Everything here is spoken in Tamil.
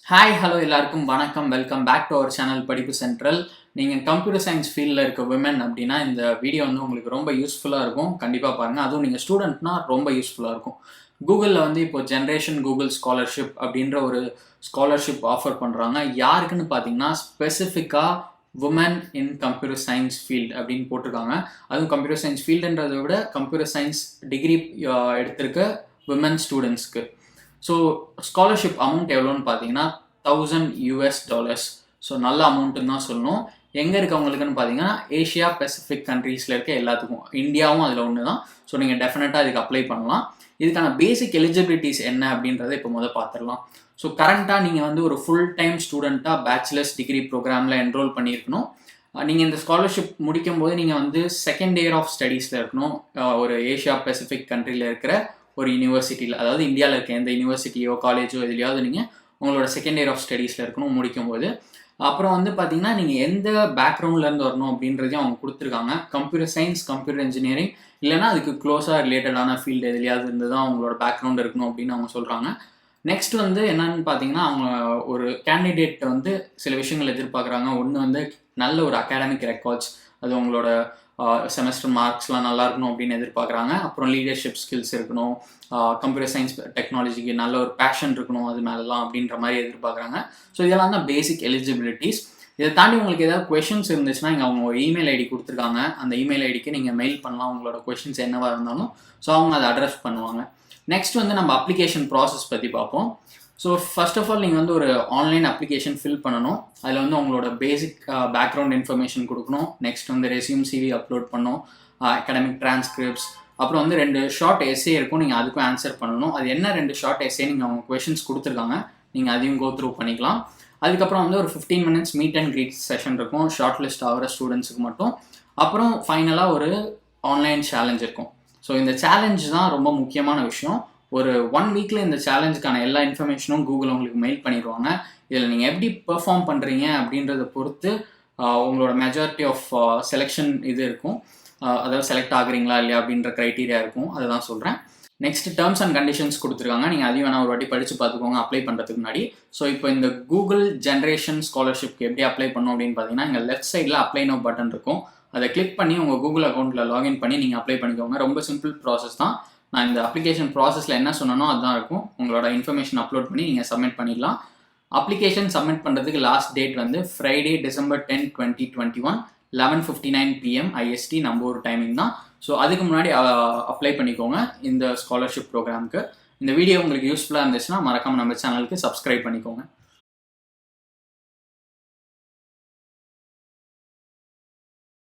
ஹாய் ஹலோ எல்லாருக்கும் வணக்கம். Welcome back to our channel Padippu central. நீங்கள் கம்ப்யூட்டர் சயின்ஸ் ஃபீல்டில் இருக்க விமன் அப்படின்னா இந்த வீடியோ வந்து உங்களுக்கு ரொம்ப யூஸ்ஃபுல்லாக இருக்கும். கண்டிப்பாக பாருங்கள். அதுவும் நீங்கள் ஸ்டூடெண்ட்னா ரொம்ப யூஸ்ஃபுல்லாக இருக்கும். கூகுளில் வந்து இப்போ ஜென்ரேஷன் கூகுள் ஸ்காலர்ஷிப் அப்படின்ற ஒரு ஸ்காலர்ஷிப் ஆஃபர் பண்ணுறாங்க. யாருக்குன்னு பார்த்தீங்கன்னா ஸ்பெசிஃபிக்காக woman in computer science field அப்படின்னு போட்டிருக்காங்க. அதுவும் கம்ப்யூட்டர் சயின்ஸ் ஃபீல்டுன்றதை விட கம்ப்யூட்டர் சயின்ஸ் டிகிரி எடுத்திருக்க விமன் ஸ்டூடெண்ட்ஸ்க்கு. ஸோ ஸ்காலர்ஷிப் அமௌண்ட் எவ்வளோன்னு பார்த்தீங்கன்னா $1000. ஸோ நல்ல அமௌண்ட்டுன்னு தான் சொல்லணும். எங்கே இருக்கவங்களுக்குன்னு பார்த்தீங்கன்னா ஏஷியா பெசிஃபிக் கண்ட்ரீஸில் இருக்க எல்லாத்துக்கும், இந்தியாவும் அதில் ஒன்று தான். ஸோ நீங்கள் டெஃபினட்டாக இதுக்கு அப்ளை பண்ணலாம். இதுக்கான பேசிக் எலிஜிபிலிட்டிஸ் என்ன அப்படின்றத இப்போ பார்த்துடலாம். ஸோ கரண்ட்டாக நீங்கள் வந்து ஒரு ஃபுல் டைம் ஸ்டூடெண்ட்டாக பேச்சுலர்ஸ் டிகிரி ப்ரோக்ராமில் என்ரோல் பண்ணியிருக்கணும். நீங்கள் இந்த ஸ்காலர்ஷிப் முடிக்கும் போது நீங்கள் வந்து செகண்ட் இயர் ஆஃப் ஸ்டடீஸில் இருக்கணும். ஒரு ஏஷியா பெசிஃபிக் கண்ட்ரியில் இருக்கிற ஒரு யூனிவர்சிட்டியில், அதாவது இந்தியாவில் இருக்க எந்த யூனிவர்சிட்டியோ காலேஜோ எதுலையாவது நீங்கள் உங்களோட செகண்ட் இயர் ஆஃப் ஸ்டடீஸில் இருக்கணும் முடிக்கும்போது. அப்புறம் வந்து பார்த்தீங்கன்னா நீங்கள் எந்த பேக்ரவுண்ட்லேருந்து வரணும் அப்படின்றதையும் அவங்க கொடுத்துருக்காங்க. கம்ப்யூட்டர் சயின்ஸ், கம்ப்யூட்டர் இன்ஜினியரிங், இல்லைனா அதுக்கு க்ளோஸாக ரிலேட்டடான ஃபீல்டு எதுலையாவது இருந்து தான் அவங்களோட பேக்ரவுண்ட் இருக்கணும் அப்படின்னு அவங்க சொல்கிறாங்க. நெக்ஸ்ட் வந்து என்னன்னு பார்த்தீங்கன்னா அவங்க ஒரு கேண்டிடேட் வந்து சில விஷயங்கள் எதிர்பார்க்குறாங்க. ஒன்று வந்து நல்ல ஒரு அகாடமிக் ரெக்கார்ட்ஸ், அது உங்களோட செமஸ்டர் மார்க்ஸ்லாம் நல்லா இருக்கணும் அப்படின்னு எதிர்பார்க்குறாங்க. அப்புறம் லீடர்ஷிப் ஸ்கில்ஸ் இருக்கணும், கம்ப்யூட்டர் சயின்ஸ் டெக்னாலஜிக்கு நல்ல ஒரு பேஷன் இருக்கணும் அது மேலலாம் அப்படின்ற மாதிரி எதிர்பார்க்குறாங்க. ஸோ இதெல்லாம் தான் பேசிக் எலிஜிபிலிட்டிஸ். இதை தாண்டி உங்களுக்கு ஏதாவது கொஷின்ஸ் இருந்துச்சுன்னா இங்கே அவங்க ஒரு இமெயில் ஐடி கொடுத்துருக்காங்க. அந்த இமெயில் ஐடிக்கு நீங்கள் மெயில் பண்ணலாம் உங்களோட கொஷின்ஸ் என்னவாக இருந்தாலும். ஸோ அவங்க அதை அட்ரஸ் பண்ணுவாங்க. நெக்ஸ்ட் வந்து நம்ம அப்ளிகேஷன் ப்ராசஸ் பற்றி பார்ப்போம். ஸோ ஃபர்ஸ்ட் ஆஃப் ஆல் நீங்கள் வந்து ஒரு ஆன்லைன் அப்ளிகேஷன் ஃபில் பண்ணணும். அதில் வந்து உங்களோட பேசிக் பேக்ரவுண்ட் இன்ஃபர்மேஷன் கொடுக்கணும். நெக்ஸ்ட் வந்து ரெஸ்யூம் சிவி அப்லோட் பண்ணணும், அகாடமிக் டிரான்ஸ்கிரிப்ட்ஸ், அப்புறம் வந்து 2 ஷார்ட் எஸ்ஸே இருக்கும். நீங்கள் அதுக்கும் ஆன்சர் பண்ணணும். அது என்ன 2 ஷார்ட் எஸ்ஸே நீங்கள் அவங்க கொஷின்ஸ் கொடுத்துருக்காங்க, நீங்கள் அதையும் கோ த்ரூ பண்ணிக்கலாம். அதுக்கப்புறம் வந்து ஒரு 15 minutes meet and greet session இருக்கும் ஷார்ட் லிஸ்ட் ஆகிற ஸ்டூடெண்ட்ஸுக்கு மட்டும். அப்புறம் ஃபைனலாக ஒரு ஆன்லைன் சேலஞ்ச் இருக்கும். ஸோ இந்த சேலஞ்ச் தான் ரொம்ப முக்கியமான விஷயம். ஒரு 1 வீக்கில் இந்த சேலஞ்சுக்கான எல்லா இன்ஃபர்மேஷனும் கூகுள் உங்களுக்கு மெயில் பண்ணிடுவாங்க. இதில் நீங்கள் எப்படி பெர்ஃபார்ம் பண்ணுறீங்க அப்படின்றத பொறுத்து உங்களோட மெஜாரிட்டி ஆஃப் செலெக்ஷன் இது இருக்கும். அதாவது செலக்ட் ஆகுறீங்களா இல்லையா அப்படின்ற க்ரைட்டீரியா இருக்கும். அதை தான் சொல்கிறேன். நெக்ஸ்ட் டேர்ம்ஸ் அண்ட் கண்டிஷன்ஸ் கொடுத்துருக்காங்க. நீங்கள் அதையும் வேணால் ஒரு வாட்டி படித்து பார்த்துக்கோங்க அப்ளை பண்ணுறதுக்கு முன்னாடி. ஸோ இப்போ இந்த கூகுள் ஜென்ரேஷன் ஸ்காலர்ஷிப்க்கு எப்படி அப்ளை பண்ணணும் அப்படின்னு பார்த்தீங்கன்னா இங்கே லெஃப்ட் சைடில் அப்ளை நோ பட்டன் இருக்கும். அதை கிளிக் பண்ணி உங்கள் கூகுள் அக்கௌண்ட்டில் லாகின் பண்ணி நீங்கள் அப்ளை பண்ணிக்கோங்க. ரொம்ப சிம்பிள் ப்ராசஸ் தான். நான் இந்த அப்ளிகேஷன் ப்ராசஸில் என்ன சொன்னனோ அதுதான் இருக்கும். உங்களோட இன்ஃபர்மேஷன் அப்லோட் பண்ணி நீங்கள் சப்மிட் பண்ணிடலாம். அப்ளிகேஷன் சப்மிட் பண்ணுறதுக்கு லாஸ்ட் டேட் வந்து ஃப்ரைடே December 10, 2021 11:59 PM IST நம்ம ஒரு டைமிங் தான். ஸோ அதுக்கு முன்னாடி அப்ளை பண்ணிக்கோங்க இந்த ஸ்காலர்ஷிப் ப்ரோக்ராமுக்கு. இந்த வீடியோ உங்களுக்கு யூஸ்ஃபுல்லாக இருந்துச்சுன்னா மறக்காமல் நம்ம சேனலுக்கு சப்ஸ்கிரைப் பண்ணிக்கோங்க.